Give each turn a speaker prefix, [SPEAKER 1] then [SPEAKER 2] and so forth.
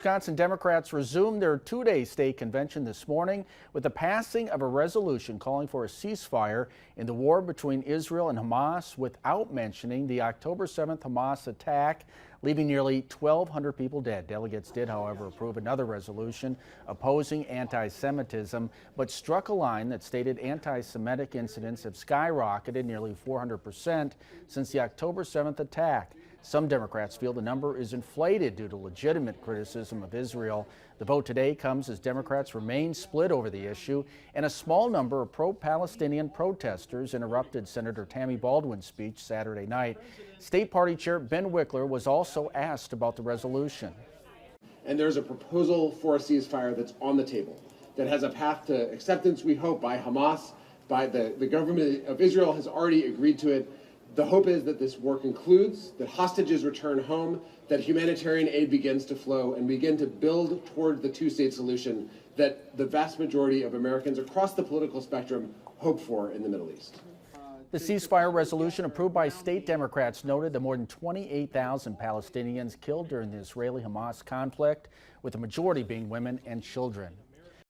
[SPEAKER 1] Wisconsin Democrats resumed their two-day state convention this morning with the passing of a resolution calling for a ceasefire in the war between Israel and Hamas without mentioning the October 7th Hamas attack, leaving nearly 1,200 people dead. Delegates did, however, approve another resolution opposing anti-Semitism, but struck a line that stated anti-Semitic incidents have skyrocketed nearly 400% since the October 7th attack. Some Democrats feel the number is inflated due to legitimate criticism of Israel. The vote today comes as Democrats remain split over the issue, and a small number of pro-Palestinian protesters interrupted Senator Tammy Baldwin's speech Saturday night. State Party Chair Ben Wickler was also asked about the resolution.
[SPEAKER 2] And there's a proposal for a ceasefire that's on the table that has a path to acceptance, we hope, by Hamas, by the government of Israel has already agreed to it. The hope is that this war concludes, that hostages return home, that humanitarian aid begins to flow, and begin to build toward the two-state solution that the vast majority of Americans across the political spectrum hope for in the Middle East.
[SPEAKER 1] The ceasefire resolution approved by state Democrats noted the more than 28,000 Palestinians killed during the Israeli-Hamas conflict, with the majority being women and children.